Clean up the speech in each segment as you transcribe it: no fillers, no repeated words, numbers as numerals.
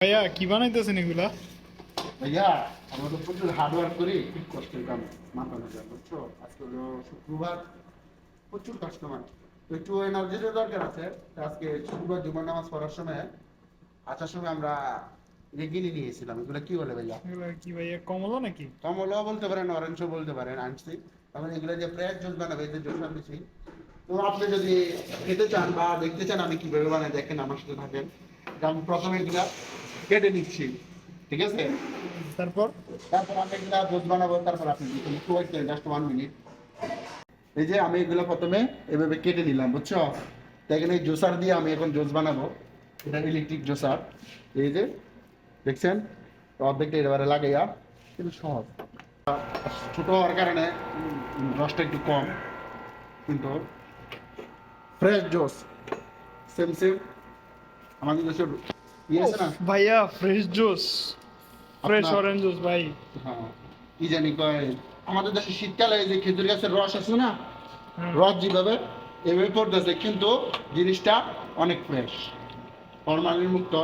ভাইয়া কি বানাইতেছেন এগুলা? ভাইয়া আমরা তো প্রচুর হার্ড ওয়ার্ক করি, খুব কষ্টের কাম, মাথা ব্যথা, বুঝছো? আজকে হলো শুক্রবার, প্রচুর কাস্টমার, তো একটু এনার্জির দরকার আছে। তো আজকে শুক্রবার জুমার নামাজ পড়ার সময় আসার সময় আমরা কিনে নিয়েছিলাম। এগুলো কি বলে ভাইয়া? এগুলা কি ভাইয়া, কমলা নাকি? কমলাও বলতে পারেন, অরেঞ্জও বলতে পারেন, আনছি। তারপরে এগুলো যে ফ্রেশ জুস বানাবে, এই যে জুস আনছি। তো আপনি যদি খেতে চান বা দেখতে চান আমি কিভাবে বানাই, দেখেন আমার সাথে থাকেন। আমি প্রথমে এগুলা কেটে নিচ্ছি, ঠিক আছে? তারপর তারপর আমি এগুলা জুস বানাবো, তারপর আপনি একটু ওয়েট করেন, জাস্ট 1 মিনিট। এই যে আমি এগুলো প্রথমে এভাবে কেটে নিলাম, বুঝছো? তো এখানে জুসার দিয়ে আমি এখন জুস বানাবো। এটা ইলেকট্রিক জুসার, এই যে দেখছেন। তো অর্ধেকটা এবারে লাগাইয়া, কিন্তু সহজ। ছোট হওয়ার কারণে রসটা একটু কম, কিন্তু ফ্রেশ জুস সেম সেম আমাদের দেশে ইয়ে আছে না। ভাইয়া ফ্রেশ জুস, ফ্রেশ আপনার অরেঞ্জ জুস ভাই। হ্যাঁ, কি জানি কয়, আমাদের দেশে শীতকালে এই যে খেজুর গাছের রস আছে না, হুম। রস যেভাবে এভাবে পড়তেছে, কিন্তু জিনিসটা অনেক ফ্রেশ, ফরমালিন মুক্ত।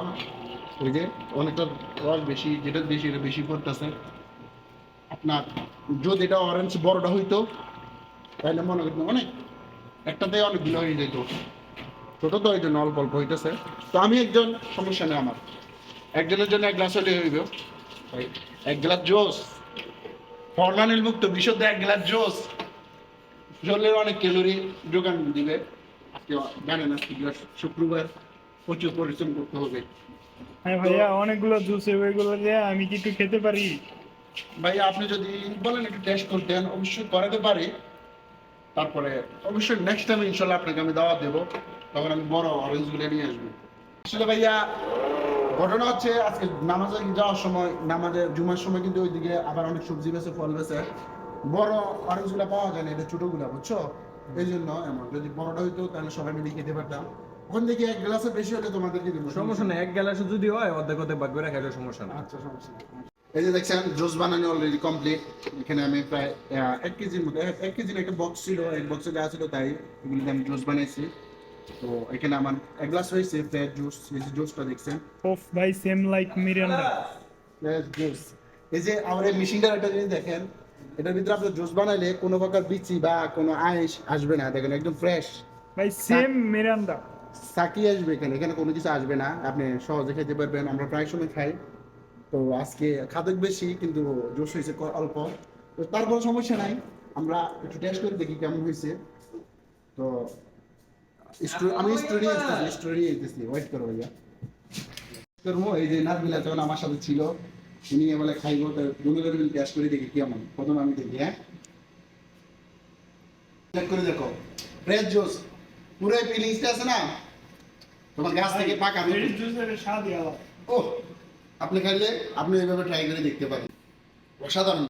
ওই যে অনেকটা রস বেশি, যেটা বেশি এটা বেশি পড়তেছে। আপনার যদি এটা অরেঞ্জ বড়টা হইতো, তাহলে মনে করতেন অনেক, একটাতে অনেকগুলো হয়ে যেত। ছোট তো এই জন্য অল্প অল্প হইতেছে। তো আমি একজন, সমস্যা নেই আমার, একজনের জন্য 1 গ্লাস হলে হইব। 1 গ্লাস জোস, ফরমালিন মুক্ত বিশুদ্ধ 1 গ্লাস জোস শরীরের অনেক ক্যালোরি যোগান দিবে। আজকে জানেন আজকে শুক্রবার, প্রচুর পরিশ্রম করতে হবে। হ্যাঁ তো ভাইয়া, অনেকগুলো জুস এগুলো দিয়ে আমি কি একটু খেতে পারি? ভাই আপনি যদি বলেন একটু টেস্ট করতেন, অবশ্যই করাতে পারি। তারপরে অবশ্যই নেক্সট টাইম ইনশাল্লাহ আপনাকে আমি দাওয়াত দেবো, তখন আমি বড় অরেঞ্জ গুলো নিয়ে আসবো। আসলে ভাইয়া ঘটনা হচ্ছে, আজকে নামাজে যাওয়ার সময়, নামাজে জুমার সময় কিন্তু ওইদিকে আবার অনেক সবজি বেছে, ফল বেছে, বড় অরেঞ্জ গুলা পাওয়া যায় না, এটা ছোট গুলা, বুঝছো? এই জন্য এমন, যদি বড়টা হইতো তাহলে সবাই মিলে খেতে পারতাম। ওখান থেকে 1 গ্লাসের বেশি হলে তোমাদেরকে দেবো, সমস্যা নেই, এক গ্লাসে যদি হয় অর্ধেক অর্ধেক ভাগ করে খাইলে সমস্যা নেই। আচ্ছা, সমস্যা নেই। এই যে দেখছেন জুস বানানো অলরেডি কমপ্লিট। এখানে আমি প্রায় 1 কেজির মতো, 1 কেজির একটা বক্স ছিল, এক বক্সে যা ছিল তাই এগুলো আমি জুস বানাইছি। তো এখানে আমার 1 গ্লাস হয়েছে ফ্রেশ জুস। এই যে জুসটা দেখছেন, ওফ ভাই, same like Miranda. Fresh juice. এই যে আমার এই মেশিনটার একটা জিনিস দেখেন, এটার ভিতরে আপনি জুস বানাইলে কোনো প্রকার বিচি বা কোনো আইস আসবে না, দেখেন একদম ফ্রেশ। ভাই সেম মিরান্ডা। সাকি আসবে এখানে, এখানে কোনো কিছু আসবে না, আপনি সহজে খেতে পারবেন। আমরা প্রায় সময় খাই। তো আজকে খাদক বেশি, কিন্তু জুস হয়েছে অল্প। তো তারপর সমস্যা নাই, আমরা একটু টেস্ট করে দেখি কেমন হয়েছে। তো আমি স্টোরি দিতেছি, ওয়েট করো ভাইয়া। করবো, এই যে নাজমিলা যখন আমার সাথে ছিল, উনি বলে খাইবো, তো দুজনের মিলে টেস্ট করে দেখি কেমন। প্রথম আমি দেখি, হ্যাঁ চেক করে দেখো, ফ্রেশ জুস, পুরো ফিলিংসটা আছে না, তোমার গাছ থেকে পাকা। ফ্রেশ জুসের স্বাদই আলাদা। ও, আপনি খাইলে আপনি এইভাবে ট্রাই করে দেখতে পারেন, অসাধারণ।